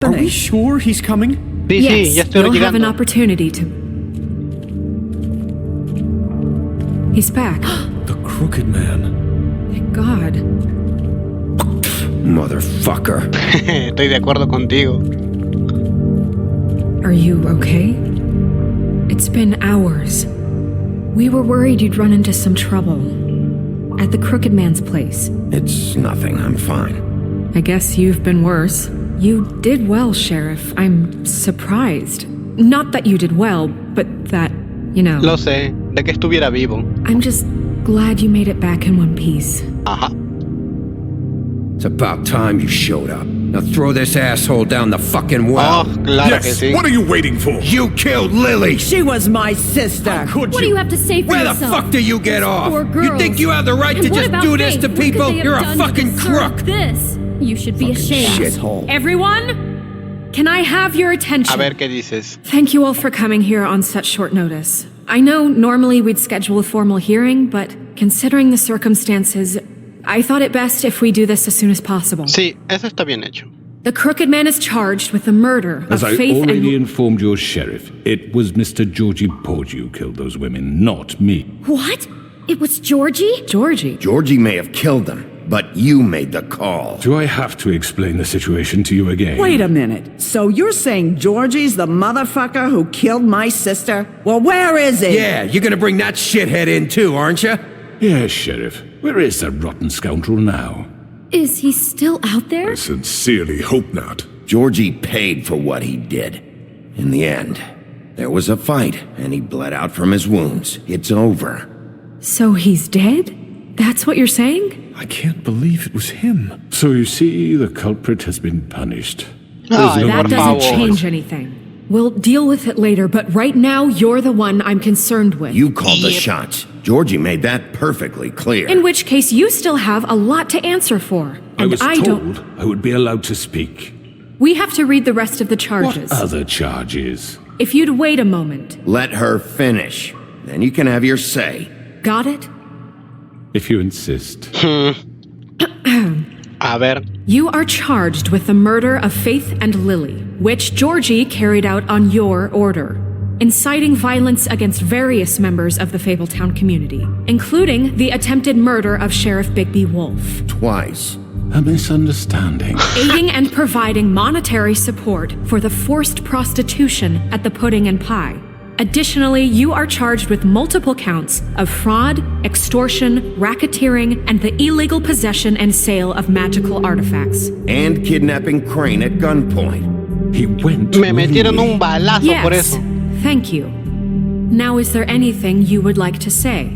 Are we sure he's coming? Sí, sí, ya estoy you'll have an llegando. opportunity to... He's back. The Crooked Man. Thank God. Motherfucker. Estoy de acuerdo contigo. Are you okay? It's been hours. We were worried you'd run into some trouble. At the Crooked Man's place. It's nothing, I'm fine. I guess you've been worse. You did well, Sheriff. I'm surprised. Not that you did well, but that, you know... Lo sé, de que estuviera vivo. I'm just glad you made it back in one piece. Ajá. It's about time you showed up. Now throw this asshole down the fucking well. Oh, claro que sí. What are you waiting for? You killed Lily! She was my sister. Could What do you have to say for Where the yourself? fuck do you get off? Poor girls. You think you have the right And to what just about do this Faith? to What could people? they have You're a done to fucking deserve crook! This. You should be ashamed. Shithole. Everyone, can I have your attention? A ver qué dices. Thank you all for coming here on such short notice. I know normally we'd schedule a formal hearing, but considering the circumstances, I thought it best if we do this as soon as possible. Sí, eso está bien hecho. The Crooked Man is charged with the murder As of I Faith already and... informed your sheriff, it was Mr. Georgie Porge who killed those women, not me. What? It was Georgie? Georgie. Georgie may have killed them, but you made the call. Do I have to explain the situation to you again? Wait a minute. So you're saying Georgie's the motherfucker who killed my sister? Well, where is he? Yeah, you're gonna bring that shithead in too, aren't you? Yes, Sheriff. Where is that rotten scoundrel now? Is he still out there? I sincerely hope not. Georgie paid for what he did. In the end, there was a fight, and he bled out from his wounds. It's over. So he's dead? That's what you're saying? I can't believe it was him. So you see, the culprit has been punished. Ay, That por doesn't favor. change anything. We'll deal with it later, but right now, you're the one I'm concerned with. You called the shots. Georgie made that perfectly clear. In which case, you still have a lot to answer for. I And was don't. told I would be allowed to speak. We have to read the rest of the What charges. other charges? If you'd wait a moment. Let her finish. Then you can have your say. Got it? If you insist. A ver. You are charged with the murder of Faith and Lily, which Georgie carried out on your order, inciting violence against various members of the Fabletown community, including the attempted murder of Sheriff Bigby Wolf, Twice. A misunderstanding. aiding and providing monetary support for the forced prostitution at the Pudding and Pie. Additionally, you are charged with multiple counts of fraud, extortion, racketeering, and the illegal possession and sale of magical artifacts. And kidnapping Crane at gunpoint. He went. Me metieron willingly. un balazo por Yes, eso. thank you. Now, is there anything you would like to say?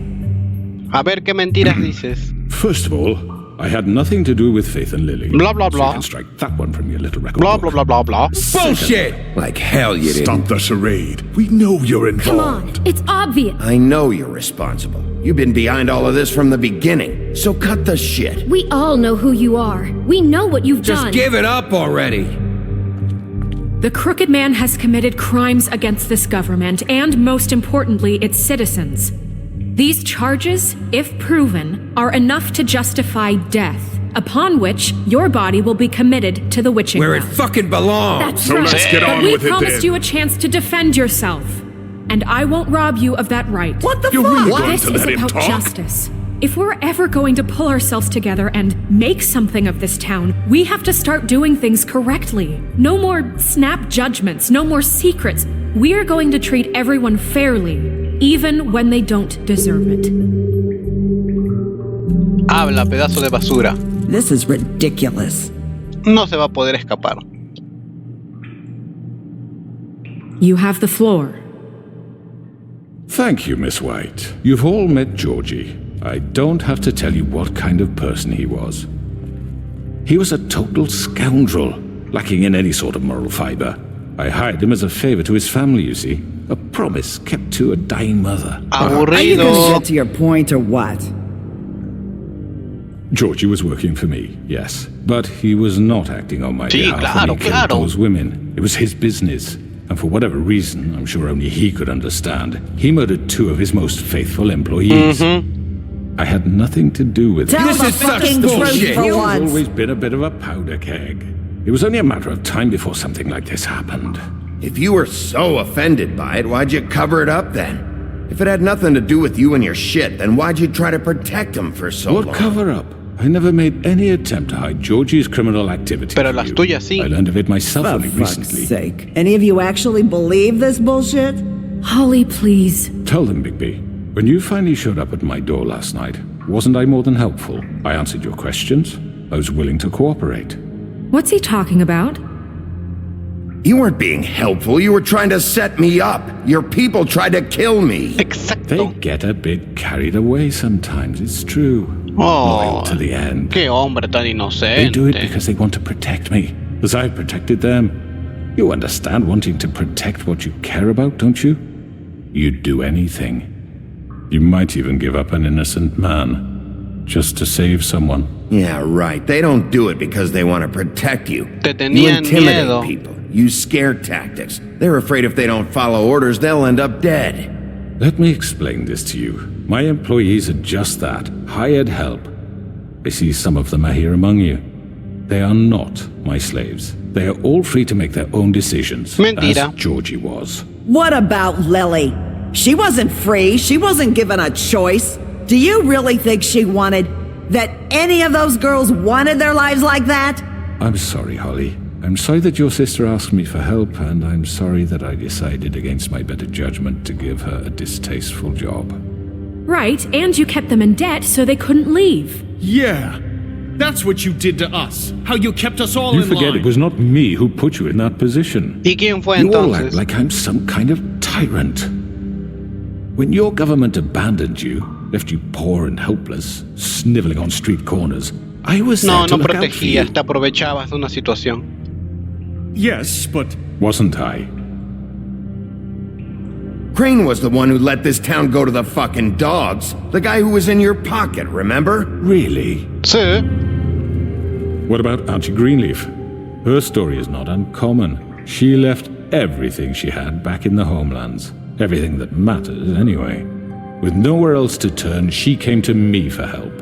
A ver qué mentiras dices. First of all, I had nothing to do with Faith and Lily. Blah, blah, So blah. you can strike that one from your little record. Blah, book. blah, blah, blah, blah. Bullshit! Like hell you didn't. Stop the charade. We know you're Come involved. on, it's obvious. I know you're responsible. You've been behind all of this from the beginning. So cut the shit. We all know who you are. We know what you've Just done. give it up already. The Crooked Man has committed crimes against this government and, most importantly, its citizens. These charges, if proven, are enough to justify death, upon which your body will be committed to the witching Where it well. fucking belongs. That's So right. let's get But on we with it promised then. you a chance to defend yourself, and I won't rob you of that right. What the You're fuck? really going This to is let him about talk? justice. If we're ever going to pull ourselves together and make something of this town, we have to start doing things correctly. No more snap judgments, no more secrets. We are going to treat everyone fairly, even when they don't deserve it. Habla, pedazo de basura. This is ridiculous. No se va a poder escapar. You have the floor. Thank you, Miss White. You've all met Georgie. I don't have to tell you what kind of person he was. He was a total scoundrel, lacking in any sort of moral fiber. I hired him as a favor to his family, you see. A promise kept to a dying mother. Are you gonna Aburrido. get to your point or what? Georgie was working for me, yes. But he was not acting on my Sí, behalf claro, when he killed claro. those women. It was his business. And for whatever reason, I'm sure only he could understand, he murdered two of his most faithful employees. I had nothing to do with it. Tell This the is such fucking bullshit. truth for He's once. always been a bit of a powder keg. It was only a matter of time before something like this happened. If you were so offended by it, why'd you cover it up then? If it had nothing to do with you and your shit, then why'd you try to protect him for so long? What cover-up? I never made any attempt to hide Georgie's criminal activity. Pero from las you. tuyas sí. I learned of it myself For only fuck's recently. sake. Any of you actually believe this bullshit? Holly, please. Tell them, Bigby. When you finally showed up at my door last night, wasn't I more than helpful? I answered your questions. I was willing to cooperate. What's he talking about? You weren't being helpful, you were trying to set me up. Your people tried to kill me. They Exacto. get a bit carried away sometimes, it's true. Oh, Loyal to the end. qué hombre tan They do it inocente. because they want to protect me, as I've protected them. You understand wanting to protect what you care about, don't you? You'd do anything. You might even give up an innocent man, just to save someone. Yeah, right. They don't do it because they want to protect you. Te You tenían intimidate miedo. people. Use scare tactics. They're afraid if they don't follow orders, they'll end up dead. Let me explain this to you. My employees are just that, hired help. I see some of them are here among you. They are not my slaves. They are all free to make their own decisions, Mentira. as Georgie was. What about Lily? She wasn't free. She wasn't given a choice. Do you really think she wanted that any of those girls wanted their lives like that? I'm sorry, Holly. I'm sorry that your sister asked me for help, and I'm sorry that I decided against my better judgment to give her a distasteful job. Right, and you kept them in debt so they couldn't leave. Yeah. That's what you did to us. How you kept us all You in forget line. it was not me who put you in that position. ¿Y quién fue You all act entonces? like I'm some kind of tyrant. When your government abandoned you, left you poor and helpless, sniveling on street corners, I was there No, to no look out for you. protegías, te aprovechabas de una situación. Yes, but Wasn't I? Crane was the one who let this town go to the fucking dogs. The guy who was in your pocket, remember? Really? Sí. What about Auntie Greenleaf? Her story is not uncommon. She left everything she had back in the homelands. Everything that matters, anyway. With nowhere else to turn, she came to me for help.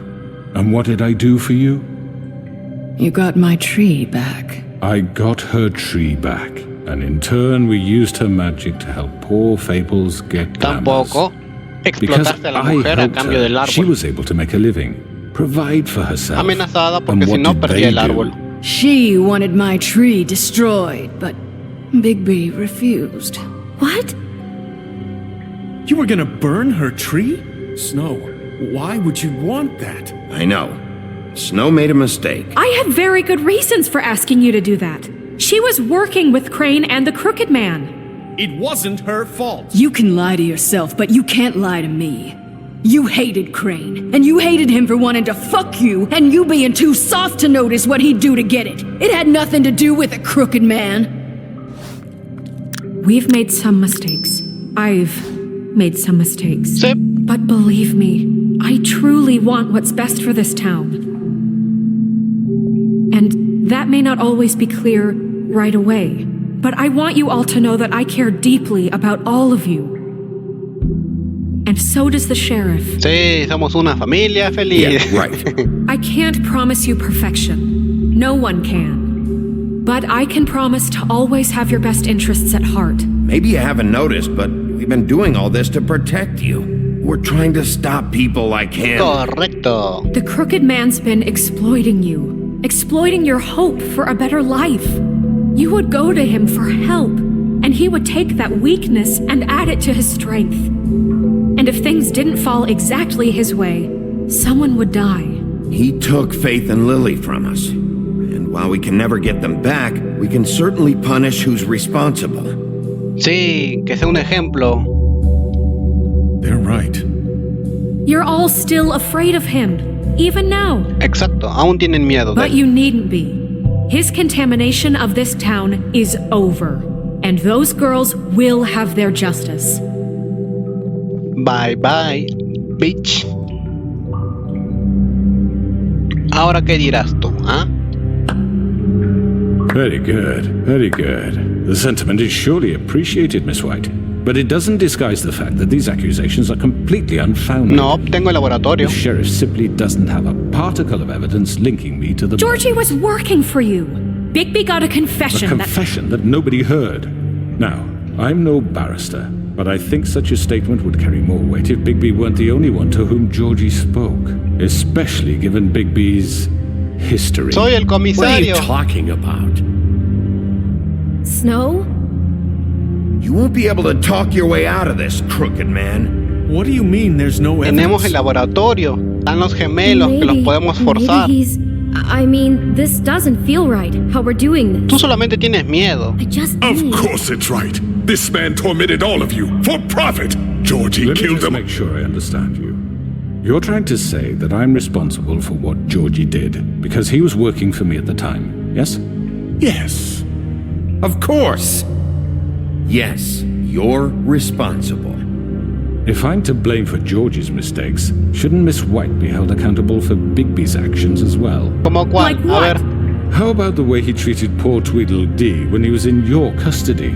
And what did I do for you? You got my tree back. I got her tree back. And in turn, we used her magic to help poor Fables get glamours. Tampoco. Because Explotaste a la I mujer a helped cambio del her, she árbol. was able to make a living, provide for herself. Amenazada And porque si what no did perdía they el do? árbol. She wanted my tree destroyed, but Bigby refused. What? you were gonna burn her tree? Snow, why would you want that? I know. Snow made a mistake. I had very good reasons for asking you to do that. She was working with Crane and the Crooked Man. It wasn't her fault. You can lie to yourself, but you can't lie to me. You hated Crane, and you hated him for wanting to fuck you, and you being too soft to notice what he'd do to get it. It had nothing to do with a crooked man. We've made some mistakes. I've made some mistakes. Sí. But believe me, I truly want what's best for this town. And that may not always be clear right away, but I want you all to know that I care deeply about all of you. And so does the sheriff. Sí, somos una familia feliz. Yeah, right. I can't promise you perfection. No one can. But I can promise to always have your best interests at heart. Maybe you haven't noticed, but we've been doing all this to protect you. We're trying to stop people like him. Correcto. The Crooked Man's been exploiting you, exploiting your hope for a better life. You would go to him for help, and he would take that weakness and add it to his strength. And if things didn't fall exactly his way, someone would die. He took Faith and Lily from us. And while we can never get them back, we can certainly punish who's responsible. Sí, que sea un ejemplo. They're right. You're all still afraid of him, even now. Exacto, aún tienen miedo de But él. you needn't be. His contamination of this town is over, and those girls will have their justice. Bye bye, bitch. Ahora, ¿qué dirás tú, ah? Very good, very good. The sentiment is surely appreciated, Miss White. But it doesn't disguise the fact that these accusations are completely unfounded. No, tengo el laboratorio. The sheriff simply doesn't have a particle of evidence linking me to the... Georgie was working for you. Bigby got a A confession confession that nobody heard. Now, I'm no barrister, but I think such a statement would carry more weight if Bigby weren't the only one to whom Georgie spoke, especially given Bigby's history. Soy el What are you comisario. talking about? Snow? You won't be able to talk your way out of this, crooked man. What do you mean there's no Tenemos el evidence? laboratorio. Están los gemelos que los podemos forzar. Maybe he's... I mean, this doesn't feel right, how we're doing Tú this. solamente tienes miedo. I just Of need... course it's right. This man tormented all of you for profit. Georgie Let me killed just them. make sure I understand you. You're trying to say that I'm responsible for what Georgie did because he was working for me at the time, yes? Yes. Of course. Yes, you're responsible. If I'm to blame for Georgie's mistakes, shouldn't Miss White be held accountable for Bigby's actions as well? ¿Cómo cuál? Like what? A ver. How about the way he treated poor Tweedledee when he was in your custody?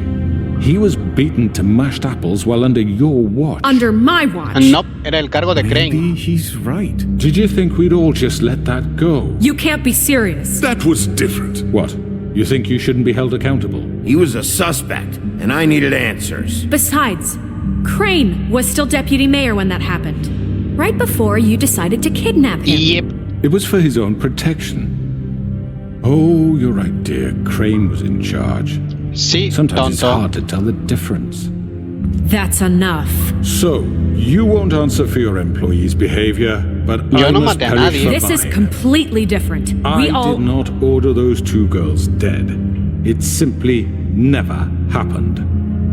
He was beaten to mashed apples while under your watch. under my watch. No, era el cargo de Crane. Maybe he's right. Did you think we'd all just let that go? You can't be serious. That was different. What? You think you shouldn't be held accountable? He was a suspect, and I needed answers. Besides, Crane was still deputy mayor when that happened. Right before you decided to kidnap him. Yep. It was for his own protection. Oh, you're right, dear. Crane was in charge. Sí, Sometimes it's tonto. hard to tell the difference. That's enough. So, you won't answer for your employees' behavior, but Yo I no must maté a perish nadie. for This is mine. completely different. I We all... did not order those two girls dead. It simply never happened.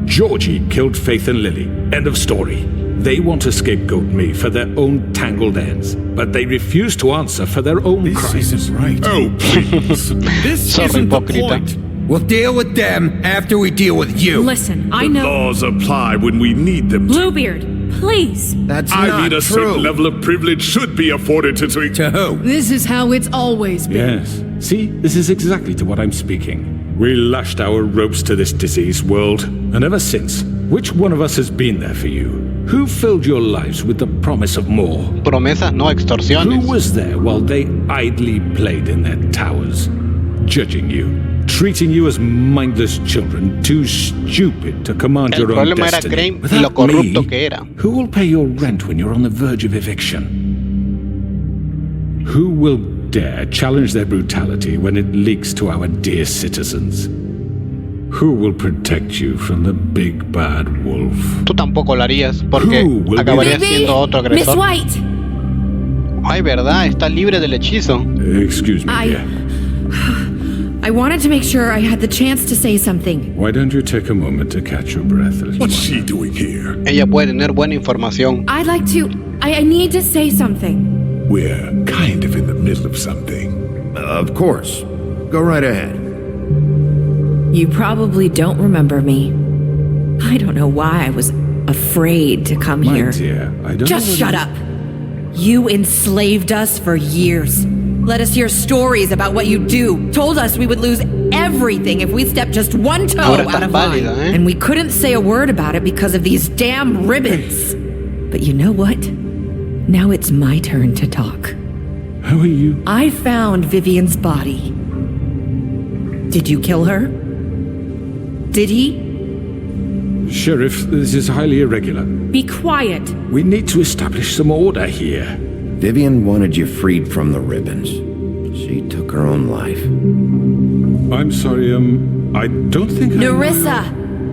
Georgie killed Faith and Lily. End of story. They want to scapegoat me for their own tangled ends, but they refuse to answer for their own This crimes. isn't right. Oh, please. This Sorry, isn't the hipócrita. point. We'll deal with them after we deal with you. Listen, I The know... laws apply when we need them to. Bluebeard, please. That's I not mean, a true. certain level of privilege should be afforded to To who? This is how it's always been. Yes. See, this is exactly to what I'm speaking. We lashed our ropes to this diseased world, and ever since, which one of us has been there for you? Who filled your lives with the promise of more? Promesas, no Who extorsiones. was there while they idly played in their towers? Judging you, treating you as mindless children, too stupid to command El your own problema era destiny. Crane y Without lo corrupto me, que era. who will pay your rent when you're on the verge of eviction? Who will dare challenge their brutality when it leaks to our dear citizens? Who will protect you from the big bad wolf? Tú tampoco lo harías porque Who will be acabarías Bigby, siendo otro Miss agresor. White, Ay, verdad, está libre del hechizo. Excuse me, dear. I wanted to make sure I had the chance to say something. Why don't you take a moment to catch your breath, little What's one? she doing here? Ella puede tener buena información. I'd like to... I need to say something. We're kind of in the middle of something. Of course. Go right ahead. You probably don't remember me. I don't know why I was afraid to come My here. dear, I don't Just know shut up. You enslaved us for years. Let us hear stories about what you do. Told us we would lose everything if we stepped just one toe Ahora out estás of line. válida, ¿eh? And we couldn't say a word about it because of these damn ribbons. But you know what? Now it's my turn to talk. How are you? I found Vivian's body. Did you kill her? Did he? Sheriff, this is highly irregular. be quiet. We need to establish some order here. Vivian wanted you freed from the ribbons. She took her own life. I'm sorry, I don't think Nerissa!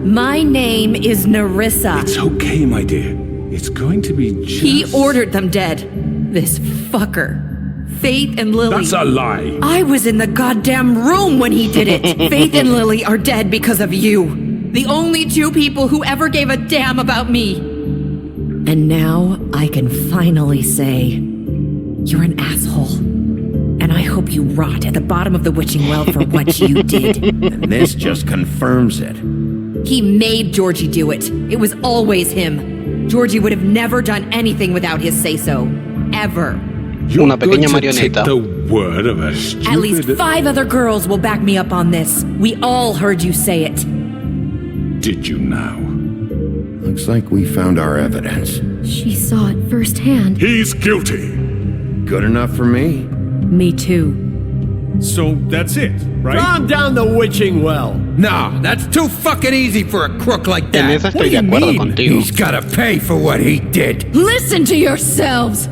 My name is Nerissa. It's okay, my dear. It's going to be just... He ordered them dead. This fucker. Faith and Lily. That's a lie. I was in the goddamn room when he did it. Faith and Lily are dead because of you. The only two people who ever gave a damn about me. And now I can finally say, you're an asshole. And I hope you rot at the bottom of the witching well for what you did. And this just confirms it. He made Georgie do it. It was always him. Georgie would have never done anything without his say-so. Ever. You're Una pequeña going to take marioneta. the word of a stupid... At least 5 other girls will back me up on this. We all heard you say it. Did you now? Looks like we found our evidence. She saw it firsthand. He's guilty. Good enough for me? Me too. So that's it, right? Calm down the witching well. No, that's too fucking easy for a crook like En that. eso estoy de acuerdo contigo. He's gotta pay for what he did. Listen to yourselves!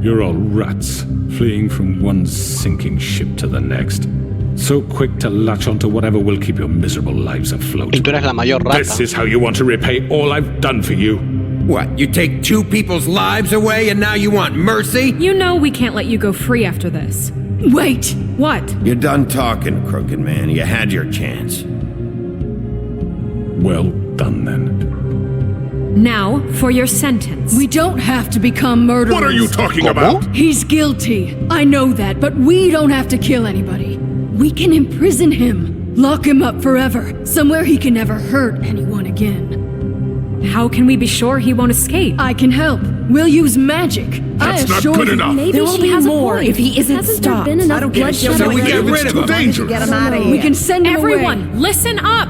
You're all rats, fleeing from one sinking ship to the next. So quick to latch onto whatever will keep your miserable lives afloat. Y tú eres la mayor rata. This is how you want to repay all I've done for you. What, you take two people's lives away and now you want mercy? You know we can't let you go free after this. Wait! What? You're done talking, crooked man. You had your chance. Well done, then. Now, for your sentence. We don't have to become murderers. What are you talking about? He's guilty. I know that, but we don't have to kill anybody. We can imprison him. Lock him up forever. Somewhere he can never hurt anyone again. How can we be sure he won't escape? I can help. We'll use magic. That's I not assure good you. enough. Maybe There will she be has more a point. if he isn't Hasn't stopped. there been enough I don't give a shit bloodshed So we already? get rid of him. Dangerous. Get him out of here. We can send him Everyone, away. listen up!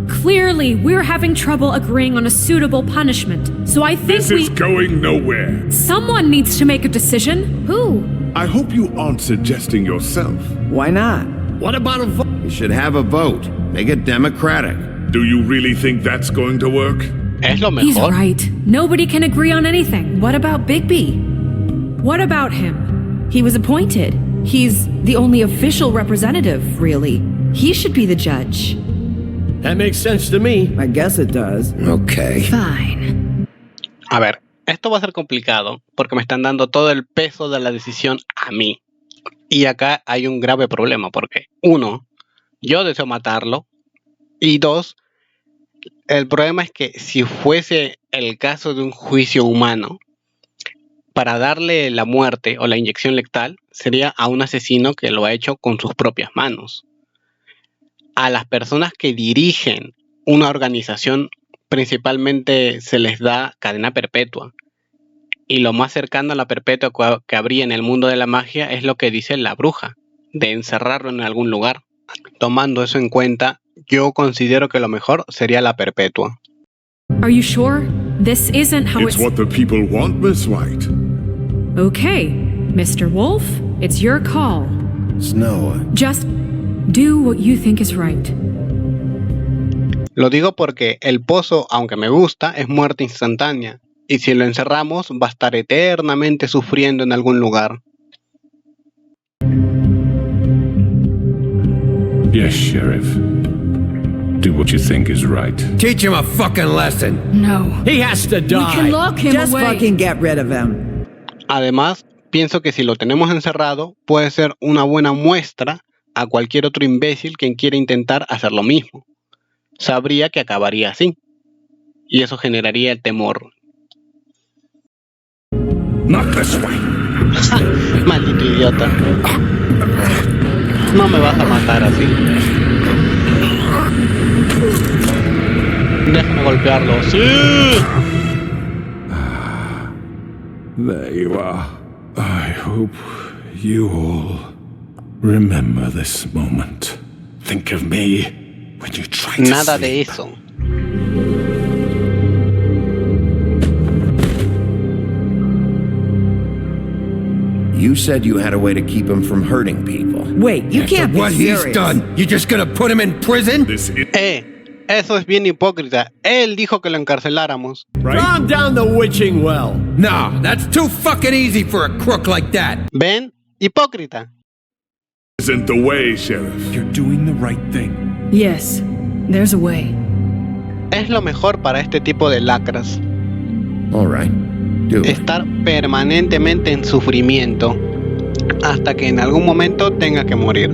Clearly, we're having trouble agreeing on a suitable punishment, so I think This is going nowhere. someone needs to make a decision. Who? I hope you aren't suggesting yourself. Why not? What about a vote? You should have a vote. Make it democratic. Do you really think that's going to work? Es lo He's mejor. right. Nobody can agree on anything. What about Bigby? What about him? He was appointed. He's the only official representative, really. He should be the judge. That makes sense to me. I guess it does. Okay. Fine. A ver, esto va a ser complicado porque me están dando todo el peso de la decisión a mí. Y acá hay un grave problema porque, uno, yo deseo matarlo. Y dos, el problema es que si fuese el caso de un juicio humano, para darle la muerte o la inyección letal sería a un asesino que lo ha hecho con sus propias manos. A las personas que dirigen una organización principalmente se les da cadena perpetua. Y lo más cercano a la perpetua que habría en el mundo de la magia es lo que dice la bruja, de encerrarlo en algún lugar. Tomando eso en cuenta, yo considero que lo mejor sería la perpetua. Are you sure? This isn't how It's what the people want, Miss White. Okay, Mr. Wolf, it's your call. Snow, Just do what you think is right. Lo digo porque el pozo, aunque me gusta, es muerte instantánea. Y si lo encerramos, va a estar eternamente sufriendo en algún lugar. Yes, Sheriff. Do what you think is right. Teach him a fucking lesson. No. He has to We can die. lock him Just away. fucking get rid of him. Además, pienso que si lo tenemos encerrado, puede ser una buena muestra a cualquier otro imbécil quien quiera intentar hacer lo mismo. Sabría que acabaría así. Y eso generaría el temor. Not this way. Maldito idiota. No me vas a matar así. Déjame golpearlo. ¡Sí! There you are. I hope you all remember this moment. Think of me when you try to Nada sleep. de eso. you said you had a way to keep him from hurting people. Wait, you can't be What serious. he's done, you just gonna put him in prison? This is Eso es bien hipócrita. Él dijo que lo encarceláramos. Calm down the witching well. No, that's too fucking easy for a crook like that. ¿Ven? Hipócrita. isn't the way, Sheriff. You're doing the right thing. Yes, there's a way. Es lo mejor para este tipo de lacras. All right, do it. Estar permanentemente en sufrimiento hasta que en algún momento tenga que morir.